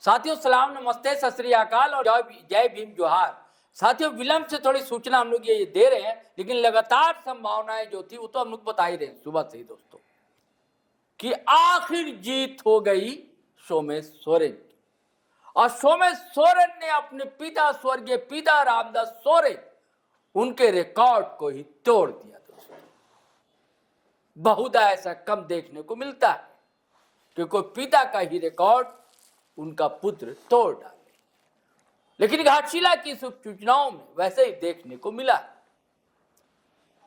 साथियों सलाम नमस्ते सत श्री अकाल और जय भीम जोहार। साथियों विलंब से थोड़ी सूचना हम लोग ये दे रहे हैं, लेकिन लगातार संभावनाएं जो थी वो तो हम लोग बता ही रहे हैं सुबह से ही दोस्तों कि आखिर जीत हो गई सोमेश सोरेन की। और सोमेश सोरेन ने अपने पिता स्वर्गीय पिता रामदास सोरेन उनके रिकॉर्ड को ही तोड़ दिया दोस्तों। बहुधा ऐसा कम देखने को मिलता है कि कोई पिता का ही रिकॉर्ड उनका पुत्र तोड़ डाले, लेकिन घाटशिला की सूचनाओं में वैसे ही देखने को मिला।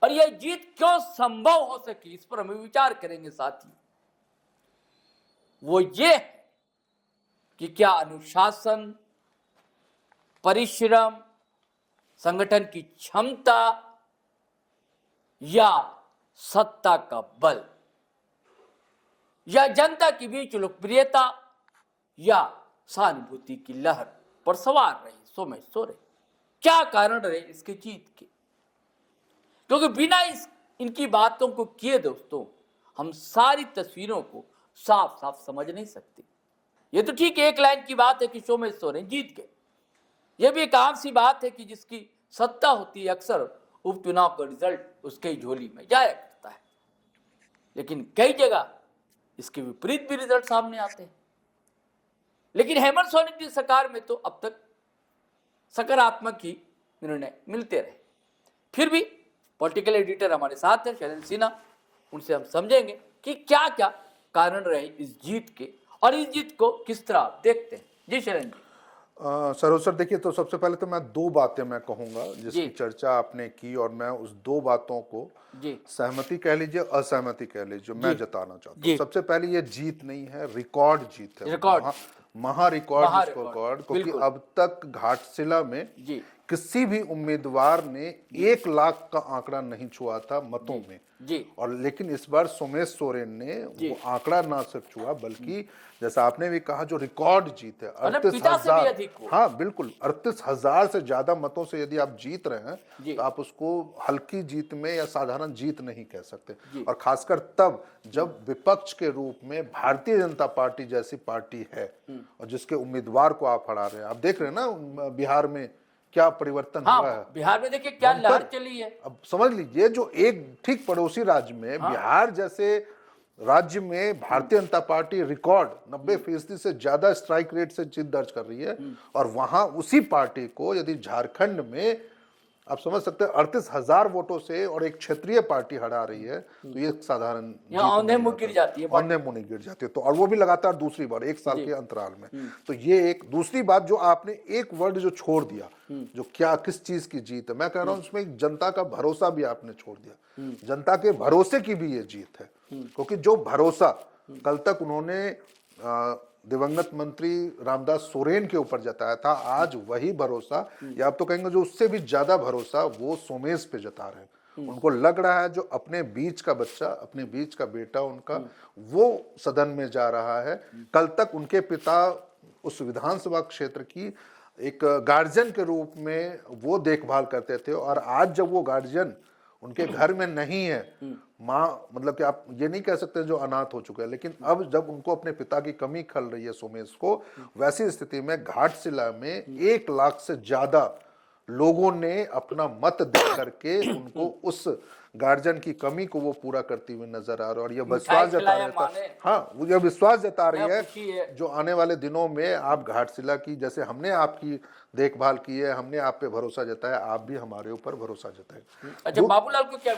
और यह जीत क्यों संभव हो सकी, इस पर हम विचार करेंगे साथी। वो ये है कि क्या अनुशासन, परिश्रम, संगठन की क्षमता या सत्ता का बल या जनता के बीच लोकप्रियता या सहानुभूति की लहर पर सवार रही सोमेश सोरेन। क्या कारण रहे इसके जीत के? क्योंकि बिना इनकी बातों को किए दोस्तों हम सारी तस्वीरों को साफ साफ समझ नहीं सकते। ये तो ठीक है, एक लाइन की बात है कि सोमेश सोरेन जीत गए। यह भी एक आम सी बात है कि जिसकी सत्ता होती है अक्सर उपचुनाव का रिजल्ट उसके झोली में जाया करता है, लेकिन कई जगह इसके विपरीत भी रिजल्ट सामने आते हैं। लेकिन हेमंत सोरेन की सरकार में तो अब तक सकारात्मक ही निर्णय मिलते रहे। फिर भी पॉलिटिकल एडिटर हमारे साथ है शैलेंद्र सिन्हा, उनसे हम समझेंगे कि क्या क्या कारण रहे इस जीत के और इस जीत को किस तरह देखते हैं। जी शैलेंद्र जी। सर देखिए, तो सबसे पहले तो मैं दो बातें मैं कहूंगा जिसकी चर्चा आपने की, और मैं उस दो बातों को सहमति कह लीजिए, असहमति कह लीजिए, मैं जताना चाहता हूँ। सबसे पहले ये जीत नहीं है, रिकॉर्ड जीत है, महा रिकॉर्ड रिकॉर्ड, क्योंकि अब तक घाटशिला में किसी भी उम्मीदवार ने 1 लाख का आंकड़ा नहीं छुआ था मतों में। और लेकिन इस बार सोमेश सोरेन ने वो आंकड़ा ना सिर्फ छुआ, बल्कि जैसा आपने भी कहा जो रिकॉर्ड जीत है 38,000। हाँ बिल्कुल, 38,000 से ज्यादा मतों से यदि आप जीत रहे हैं तो आप उसको हल्की जीत में या साधारण जीत नहीं कह सकते। और खासकर तब जब विपक्ष के रूप में भारतीय जनता पार्टी जैसी पार्टी है और जिसके उम्मीदवार को आप हरा रहे हैं। आप देख रहे हैं ना बिहार में क्या परिवर्तन हुआ है। बिहार में देखिए क्या लहर चली है। अब समझ लीजिए, जो एक ठीक पड़ोसी राज्य में बिहार जैसे राज्य में भारतीय जनता पार्टी रिकॉर्ड 90% से ज्यादा स्ट्राइक रेट से जीत दर्ज कर रही है, और वहां उसी पार्टी को यदि झारखंड में आप समझ सकते हैं 38,000 वोटों से और एक क्षेत्रीय पार्टी हरा रही है, तो ये साधारण औंधे मुंह गिर जाती है, औंधे मुंह गिर जाती है। तो और वो भी लगातार दूसरी बार 1 साल के अंतराल में। तो ये एक दूसरी बात जो आपने एक वर्ड जो छोड़ दिया, जो क्या किस चीज की जीत है, मैं कह रहा हूं उसमें जनता का भरोसा भी आपने छोड़ दिया। जनता के भरोसे की भी ये जीत है, क्योंकि जो भरोसा कल तक उन्होंने दिवंगत मंत्री रामदास सोरेन के ऊपर जताया था, आज वही भरोसा, या आप तो कहेंगे जो उससे भी ज्यादा भरोसा, वो सोमेश पे जता रहे हैं। उनको लग रहा है जो अपने बीच का बच्चा, अपने बीच का बेटा उनका, वो सदन में जा रहा है। कल तक उनके पिता उस विधानसभा क्षेत्र की एक गार्जियन के रूप में वो देखभाल करते थे, और आज जब वो गार्जियन उनके घर में नहीं है, माँ, मतलब कि आप ये नहीं कह सकते जो अनाथ हो चुके हैं, लेकिन अब जब उनको अपने पिता की कमी खल रही है सोमेश को, वैसी स्थिति में घाटशिला में 1 लाख से ज्यादा लोगों ने अपना मत दे करके उनको उस गार्जियन की कमी को वो पूरा करती हुई नजर आ रहा है। और ये विश्वास जता रहे हैं, हाँ वो ये विश्वास जता रही है जो आने वाले दिनों में आप घाटशिला की, जैसे हमने आपकी देखभाल की है, हमने आप पे भरोसा जताया, आप भी हमारे ऊपर भरोसा जताए। अच्छा बाबूलाल को क्या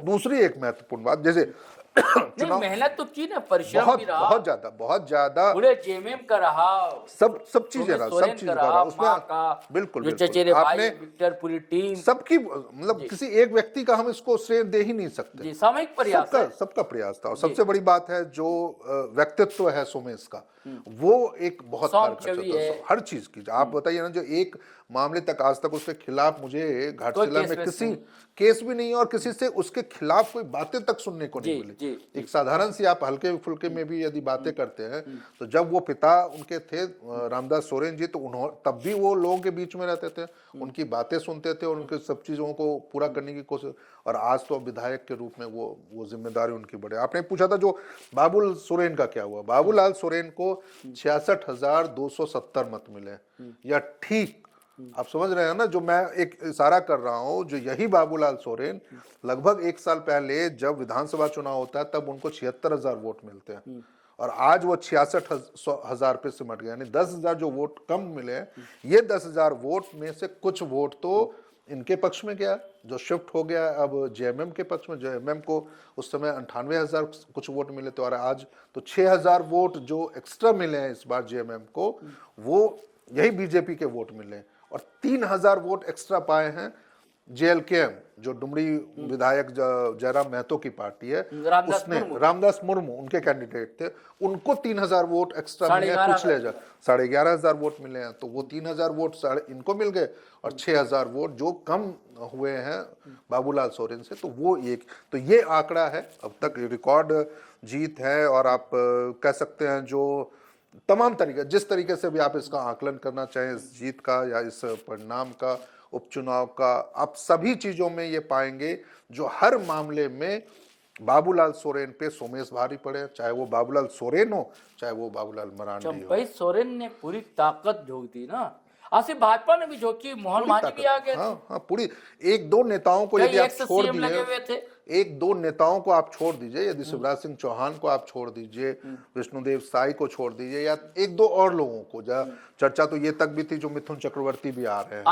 दूसरी एक महत्वपूर्ण बात, जैसे चुनाव मेहनत तो की ना, परिश्रम भी रहा, बहुत ज्यादा पूरे जेएमएम का रहा, सब चीजें रहा, सब चीज रहा उसमें। बिल्कुल आपने विक्टर पूरी टीम सबकी, मतलब किसी एक व्यक्ति का हम इसको श्रेय दे ही नहीं सकते, सामूहिक प्रयास, सबका प्रयास था। और सबसे बड़ी बात है जो व्यक्तित्व है सोमेश का, वो एक बहुत हर चीज की। आप बताइए ना, जो एक मामले तक आज तक उसके खिलाफ मुझे घाटशिला केस में वेस किसी नहीं। केस भी नहीं है और किसी से उसके खिलाफ कोई बातें तक सुनने को नहीं जी, मिली। जी, एक साधारण सी आप हल्के फुल्के में भी यदि बातें करते हैं तो जब वो पिता उनके थे रामदास सोरेन जी, तो उन्होंने तब भी वो लोगों के बीच में रहते थे, उनकी बातें सुनते थे और उनके सब चीजों को पूरा करने की कोशिश। और आज तो विधायक के रूप में वो जिम्मेदारी उनकी बढ़े। आपने पूछा था जो बाबूलाल सोरेन का क्या हुआ। बाबूलाल सोरेन को 66,270 मत मिले, या ठीक आप समझ रहे हैं ना, जो मैं एक इशारा कर रहा हूं, जो यही बाबूलाल सोरेन लगभग 1 साल पहले जब विधानसभा चुनाव होता है तब उनको 76,000 वोट मिलते हैं और आज वो 66,000 पे सिमट गए, यानी 10,000 जो वोट कम मिले हैं, ये 10,000 वोट में से कुछ वोट तो इनके पक्ष में गया, जो शिफ्ट हो गया अब जेएमएम के पक्ष में। जेएमएम को उस समय 98,000 कुछ वोट मिले थे और आज तो 6,000 वोट जो एक्स्ट्रा मिले हैं इस बार जेएमएम को, वो यही बीजेपी के वोट मिले और 3,000 वोट एक्स्ट्रा पाए हैं जेएलकेएम, जो डुमरी विधायक जयराम महतो की पार्टी है, उसने रामदास मुर्मू उनके कैंडिडेट थे, उनको 3,000 वोट एक्स्ट्रा मिले, पिछले 11,500 वोट मिले हैं, तो वो 3,000 वोट इनको मिल गए और 6,000 वोट जो कम हुए हैं बाबूलाल सोरेन से, तो वो एक, तो ये आंकड़ा है अब तक रिकॉर्ड जीत है। और आप कह सकते हैं जो तमाम तरीके, जिस तरीके से भी आप इसका आकलन करना चाहें, इस जीत का या इस परिणाम का, उपचुनाव का, आप सभी चीजों में ये पाएंगे जो हर मामले में बाबूलाल सोरेन पे सोमेश भारी पड़े, चाहे वो बाबूलाल सोरेन हो चाहे वो बाबूलाल मरांडी हो। चंपई सोरेन ने पूरी ताकत झोंक दी ना, आसिफ भाजपा ने भी झोंकी, मोहन मांझी भी आ गए। हाँ, पूरी एक दो नेताओं को यदि आप छोड़ दिए, एक दो नेताओं को आप छोड़ दीजिए, यदि शिवराज सिंह चौहान को आप छोड़ दीजिए, विष्णुदेव साई को छोड़ दीजिए, या एक दो और लोगों को, चर्चा तो ये तक भी थी जो मिथुन चक्रवर्ती भी आ रहे हैं,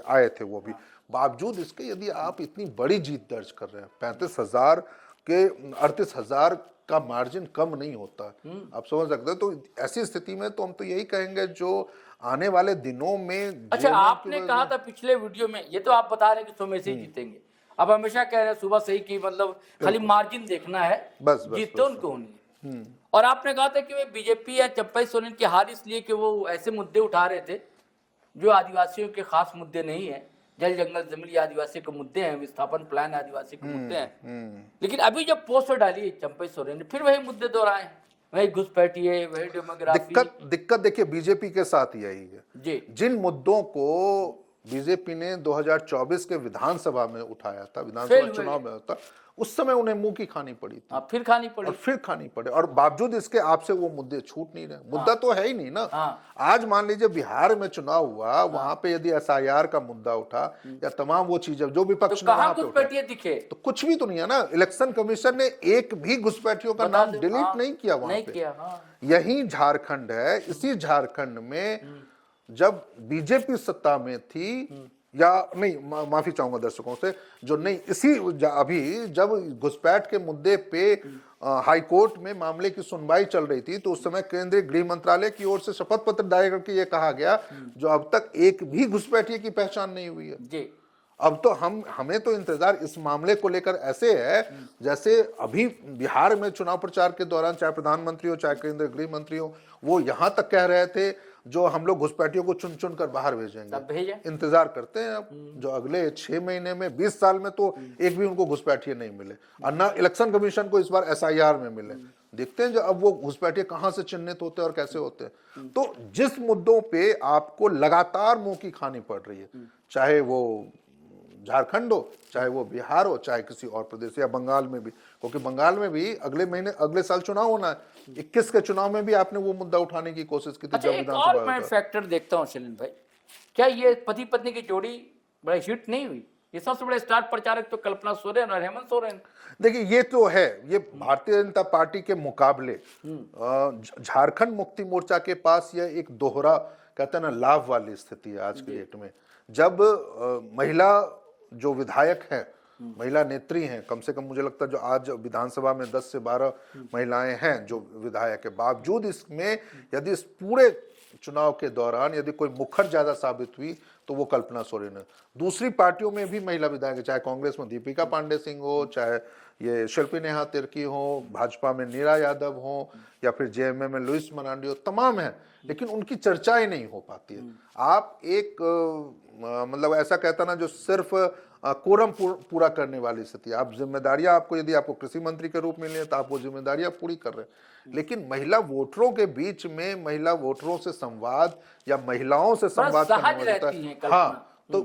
आए थे वो भी। बावजूद इसके यदि आप इतनी बड़ी जीत दर्ज कर रहे हैं, 35,000 के 38,000 का मार्जिन कम नहीं होता, आप समझ सकते हैं। तो ऐसी स्थिति में तो हम तो यही कहेंगे जो आने वाले दिनों में। अच्छा, आपने कहा था पिछले वीडियो में, ये तो आप बता रहे हैं कि सोमेश ही जीतेंगे, अब हमेशा कह रहे हैं सुबह से ही कि मतलब खाली मार्जिन देखना है, बस जीत तो उनको होनी है। और आपने कहा था कि वे बीजेपी या चंपई सोरेन की हार इसलिए कि वो ऐसे मुद्दे उठा रहे थे जो आदिवासियों के खास मुद्दे नहीं है, जल जंगल जमीन आदिवासी के मुद्दे हैं, विस्थापन प्लान आदिवासी के मुद्दे हैं। लेकिन अभी जब पोस्ट डाली चंपई सोरेन ने, फिर वही मुद्दे दोहराए, वही घुसपैठिए, वही डेमोग्राफी। दिक्कत देखिए बीजेपी के साथ यही है जी, जिन मुद्दों को बीजेपी ने 2024 के विधानसभा में उठाया था, विधानसभा चुनाव में था, उस समय उन्हें मुंह की खानी पड़ी थी, फिर खानी पड़ी, और फिर खानी पड़े, और बावजूद इसके आपसे वो मुद्दे छूट नहीं रहे। मुद्दा तो है ही नहीं ना। आज मान लीजिए बिहार में चुनाव हुआ, वहां पे यदि एसआईआर का मुद्दा उठा या तमाम वो चीजें जो विपक्ष ने वहां पे घुसपैठिए दिखे, तो कुछ भी तो नहीं है ना। इलेक्शन कमीशन ने एक भी घुसपैठियों का नाम डिलीट नहीं किया वहां पे। यही झारखंड है, इसी झारखंड में जब बीजेपी सत्ता में थी, या नहीं, माफी चाहूंगा दर्शकों से, जो नहीं, इसी अभी जब घुसपैठ के मुद्दे पे हाईकोर्ट में मामले की सुनवाई चल रही थी, तो उस समय केंद्रीय गृह मंत्रालय की ओर से शपथ पत्र दायर करके ये कहा गया जो अब तक एक भी घुसपैठिए की पहचान नहीं हुई है जी। अब तो हमें तो इंतजार इस मामले को लेकर ऐसे है जैसे अभी बिहार में चुनाव प्रचार के दौरान चाहे प्रधानमंत्री हो चाहे केंद्रीय गृह मंत्री हो, वो यहां तक कह रहे थे जो हम लोग घुसपैठियों को चुन चुन कर बाहर भेजेंगे। इंतजार करते हैं अब जो अगले 6 महीने में, 20 साल में तो एक भी उनको घुसपैठिए नहीं मिले, और ना इलेक्शन कमीशन को इस बार एसआईआर में मिले। देखते हैं जो अब वो घुसपैठिए कहां से चिन्हित होते हैं और कैसे होते हैं। तो जिस मुद्दों पे आपको लगातार मुंह की खानी पड़ रही है, चाहे वो झारखंड हो, चाहे वो बिहार हो, चाहे किसी और प्रदेश या बंगाल में भी, क्योंकि बंगाल में भी अगले साल चुनाव होना है। 21 के चुनाव में भी आपने वो मुद्दा उठाने की कोशिश की थी। अच्छा, एक और मैं फैक्टर देखता हूं शैलेंद्र भाई, क्या ये पति पत्नी की जोड़ी बड़ा हिट नहीं हुई? ये सबसे बड़े स्टार प्रचारक तो कल्पना सोरेन और हेमंत सोरेन। देखिए ये तो है, ये भारतीय जनता पार्टी के मुकाबले झारखंड मुक्ति मोर्चा के पास यह एक दोहरा, कहते हैं ना, लाभ वाली स्थिति है आज के डेट में, जब महिला जो विधायक है महिला नेत्री हैं, कम से कम मुझे लगता है जो आज विधानसभा में 10 से 12 महिलाएं हैं जो विधायक है, बावजूद इसमें यदि इस पूरे चुनाव के दौरान यदि कोई मुखर ज्यादा साबित हुई तो वो कल्पना सोरेन है। दूसरी पार्टियों में भी महिला विधायक, चाहे कांग्रेस में दीपिका पांडे सिंह हो, चाहे ये शिल्पी नेहा तिर्की हो, भाजपा में नीरा यादव हो, या फिर जेएमएम में लुइस मरांडी हो, तमाम है, लेकिन उनकी चर्चाएं नहीं हो पाती है। आप एक मतलब ऐसा कहता ना जो सिर्फ कोरम पूरा करने वाली स्थिति, आप जिम्मेदारियां, आपको यदि आपको कृषि मंत्री के रूप में मिले तो आप वो जिम्मेदारियां पूरी कर रहे हैं, लेकिन महिला वोटरों के बीच में महिला वोटरों से संवाद या महिलाओं से संवाद करना होता है। हाँ, तो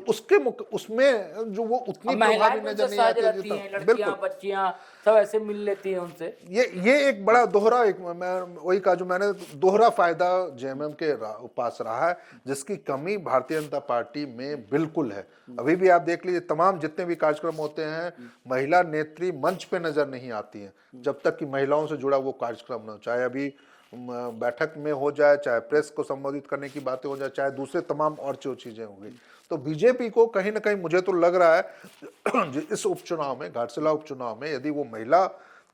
उसमें जो वो उतनी प्रभावी नजर नहीं आती है। लड़कियां बच्चियां सब ऐसे मिल लेती हैं उनसे। ये एक बड़ा दोहरा, एक मैं वही कहा जो मैंने, दोहरा फायदा जेएमएम के पास रहा है, जिसकी कमी भारतीय जनता पार्टी में बिल्कुल है। अभी भी आप देख लीजिए, तमाम जितने भी कार्यक्रम होते हैं, महिला नेत्री मंच पे नजर नहीं आती हैं जब तक कि महिलाओं से जुड़ा वो कार्यक्रम न हो, चाहे अभी बैठक में हो जाए, चाहे प्रेस को संबोधित करने की बातें हो जाए, चाहे दूसरे तमाम और जो चीजें हो गई। तो बीजेपी को कहीं ना कहीं मुझे तो लग रहा है इस उपचुनाव में, घाटशिला उपचुनाव में, यदि वो महिला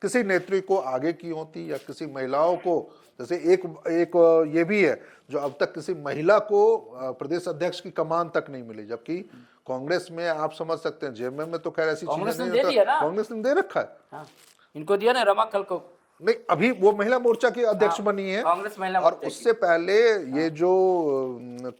किसी नेत्री को आगे की होती या किसी महिलाओं को, जैसे एक ये भी है जो अब तक किसी महिला को प्रदेश अध्यक्ष की कमान तक नहीं मिली, जबकि कांग्रेस में आप समझ सकते हैं, जेएमएम में तो खैर ऐसी चीजें नहीं होता, कांग्रेस ने दे रखा है। हाँ, इनको दिया ना रमाकल को। नहीं, अभी वो महिला मोर्चा की अध्यक्ष बनी है, कांग्रेस महिला और उससे पहले ये जो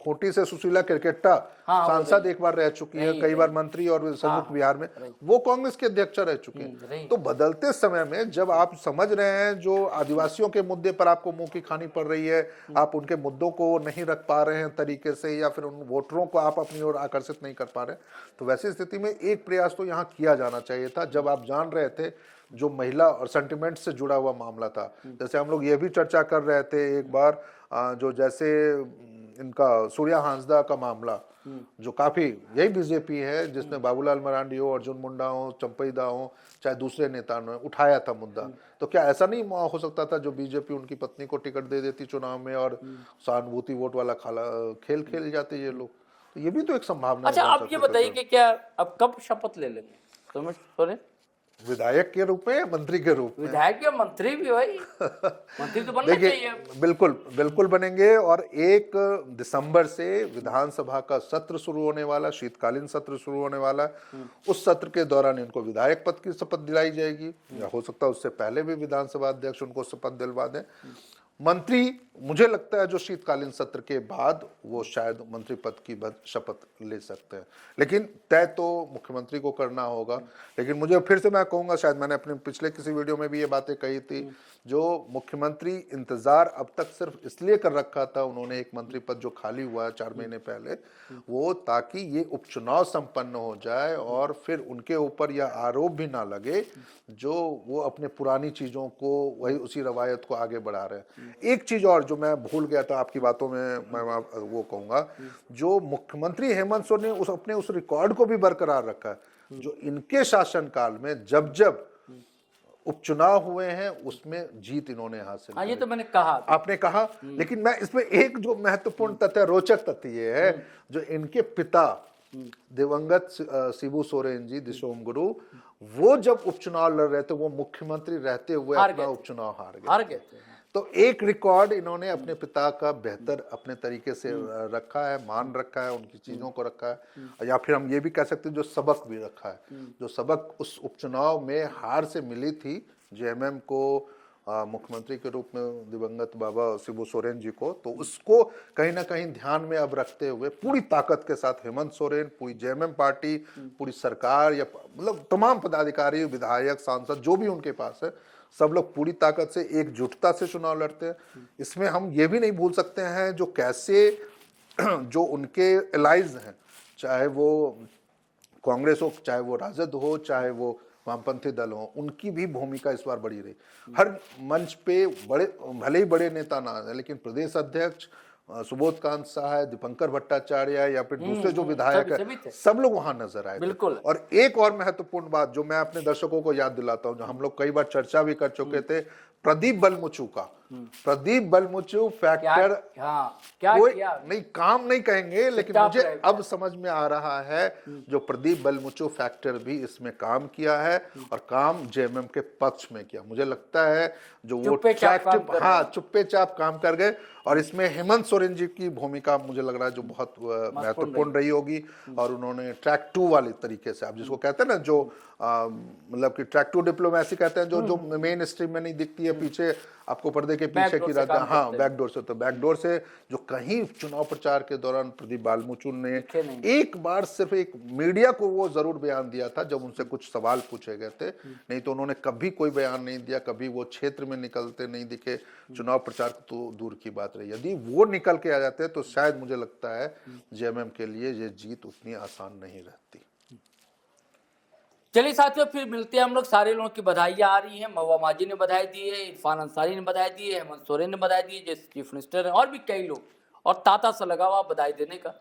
खूंटी से सुशीला क्रिकेटा सांसद एक बार रह चुकी है, कई बार मंत्री और संयुक्त बिहार में, वो कांग्रेस के अध्यक्ष रह चुके हैं। तो बदलते समय में जब आप समझ रहे हैं जो आदिवासियों के मुद्दे पर आपको मुंह की खानी पड़ रही है, आप उनके मुद्दों को नहीं रख पा रहे हैं तरीके से, या फिर उन वोटरों को आप अपनी ओर आकर्षित नहीं कर पा रहे, तो वैसी स्थिति में एक प्रयास तो यहाँ किया जाना चाहिए था। जब आप जान रहे थे जो महिला और सेंटिमेंट से जुड़ा हुआ मामला था, जैसे हम लोग ये भी चर्चा कर रहे थे एक बार, जो जैसे इनका सूर्या हांसदा का मामला, जो काफी, यही बीजेपी है जिसने बाबूलाल मरांडी हो, अर्जुन मुंडा हो, चंपईदा हो, चाहे दूसरे नेताओं ने उठाया था मुद्दा, तो क्या ऐसा नहीं हो सकता था जो बीजेपी उनकी पत्नी को टिकट दे देती चुनाव में और सहानुभूति वोट वाला खेल खेल जाते ये लोग? तो ये भी तो एक संभावना। अच्छा, आप ये बताइए कि क्या अब कब शपथ ले लेंगे तो सोरेन? विधायक के रूप में, मंत्री के रूप में? विधायक या मंत्री भी भाई, मंत्री तो बनना चाहिए। बिल्कुल बिल्कुल बनेंगे, और 1 दिसंबर से विधानसभा का सत्र शुरू होने वाला, शीतकालीन सत्र शुरू होने वाला, उस सत्र के दौरान इनको विधायक पद की शपथ दिलाई जाएगी, या हो सकता है उससे पहले भी विधानसभा अध्यक्ष उनको शपथ दिलवा दें। मंत्री, मुझे लगता है जो शीतकालीन सत्र के बाद वो शायद मंत्री पद की शपथ ले सकते हैं, लेकिन तय तो मुख्यमंत्री को करना होगा। लेकिन मुझे फिर से मैं कहूंगा, शायद मैंने अपने पिछले किसी वीडियो में भी ये बातें कही थी, जो मुख्यमंत्री इंतजार अब तक सिर्फ इसलिए कर रखा था उन्होंने, एक मंत्री पद जो खाली हुआ है 4 महीने पहले, वो ताकि ये उपचुनाव संपन्न हो जाए और फिर उनके ऊपर यह आरोप भी ना लगे जो वो अपने पुरानी चीजों को, वही उसी रवायत को आगे बढ़ा रहे हैं। एक चीज और जो मैं भूल गया था आपकी बातों में, मैं वो कहूंगा, जो मुख्यमंत्री हेमंत सोरेन ने अपने उस रिकॉर्ड को भी बरकरार रखा है, जो इनके शासनकाल में जब जब उपचुनाव हुए हैं उसमें जीत इन्होंने हासिल की। ये तो मैंने कहा, आपने कहा, लेकिन मैं इसमें एक जो महत्वपूर्ण तथ्य, रोचक तथ्य ये है, जो इनके पिता दिवंगत शिबू सोरेन जी, दिशोम गुरु, वो जब उपचुनाव लड़ रहे थे, वो मुख्यमंत्री रहते हुए अपना उपचुनाव हार गए। तो एक रिकॉर्ड इन्होंने अपने पिता का बेहतर अपने तरीके से रखा है, मान रखा है, उनकी चीजों को रखा है, या फिर हम ये भी कह सकते हैं जो सबक भी रखा है, जो सबक उस उपचुनाव में हार से मिली थी जेएमएम को, मुख्यमंत्री के रूप में दिवंगत बाबा शिबू सोरेन जी को, तो उसको कहीं ना कहीं ध्यान में अब रखते हुए पूरी ताकत के साथ हेमंत सोरेन, पूरी जेएमएम पार्टी, पूरी सरकार, या मतलब तमाम पदाधिकारी, विधायक, सांसद जो भी उनके पास है, सब लोग पूरी ताकत से एकजुटता से चुनाव लड़ते हैं। इसमें हम ये भी नहीं भूल सकते हैं जो कैसे जो उनके एलाइज हैं, चाहे वो कांग्रेस हो, चाहे वो राजद हो, चाहे वो वामपंथी दल हो, उनकी भी भूमिका इस बार बड़ी रही। हर मंच पे बड़े, भले ही बड़े नेता ना है, लेकिन प्रदेश अध्यक्ष सुबोध कांत साहब, दीपंकर भट्टाचार्य, या फिर दूसरे जो विधायक है, सब लोग वहां नजर आए। बिल्कुल। और एक और महत्वपूर्ण बात जो मैं अपने दर्शकों को याद दिलाता हूं, जो हम लोग कई बार चर्चा भी कर चुके थे, प्रदीप बलमुचू का प्रदीप बलमुचु फैक्टर हाँ क्या कोई किया नहीं, काम नहीं कहेंगे, लेकिन चुपचाप मुझे रहे। अब समझ में आ रहा है जो प्रदीप बलमुचु फैक्टर भी इसमें काम किया है और काम जेएमएम के पक्ष में किया। मुझे लगता है जो वो चुप्पे चाप काम कर रहे हाँ हैं। चुप्पे चाप काम कर गए, और इसमें हेमंत सोरेन जी की भूमिका मुझे लग रहा है जो बहुत महत्वपूर्ण रही होगी, और उन्होंने ट्रैक 2 वाले तरीके से, आप जिसको कहते हैं ना जो मतलब कि ट्रैक 2 डिप्लोमेसी कहते हैं, जो जो मेन स्ट्रीम में नहीं दिखती है, पीछे आपको पर्दे के पीछे Backdoor की से रहता है, काम हाँ करते हैं। बैकडोर से, तो बैकडोर से जो कहीं चुनाव प्रचार के दौरान प्रदीप बालमुचु ने दिखे नहीं। एक बार सिर्फ एक मीडिया को वो जरूर बयान दिया था जब उनसे कुछ सवाल पूछे गए थे, नहीं तो उन्होंने कभी कोई बयान नहीं दिया, कभी वो क्षेत्र में निकलते नहीं दिखे। चुनाव प्रचार तो दूर की बात रही, यदि वो निकल के आ जाते तो शायद मुझे लगता है जेएमएम के लिए ये जीत उतनी आसान नहीं रहती। चलिए साथियों, फिर मिलते हैं हम लोग। सारे लोगों की बधाइयाँ आ रही हैं। महबूबा माजी ने बधाई दी है, इरफान अंसारी ने बधाई दी है, हेमंत सोरेन ने बधाई दी है, जैसे चीफ मिनिस्टर हैं, और भी कई लोग, और ताता सा लगा हुआ बधाई देने का।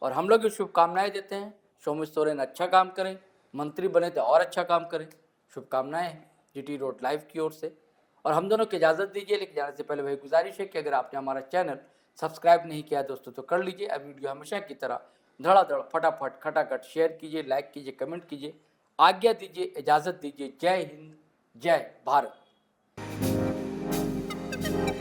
और हम लोग शुभकामनाएं देते हैं। सोमेश सोरेन अच्छा काम करें, मंत्री बने तो और अच्छा काम करें, शुभकामनाएं हैं जीटी रोड लाइव की ओर से। और हम दोनों को इजाज़त दीजिए, लेकिन जाने से पहले वही गुजारिश है कि अगर आपने हमारा चैनल सब्सक्राइब नहीं किया दोस्तों तो कर लीजिए। अब वीडियो हमेशा की तरह धड़ाधड़ फटाफट खटाखट शेयर कीजिए, लाइक कीजिए, कमेंट कीजिए। आज्ञा दीजिए, इजाज़त दीजिए। जय हिंद, जय भारत।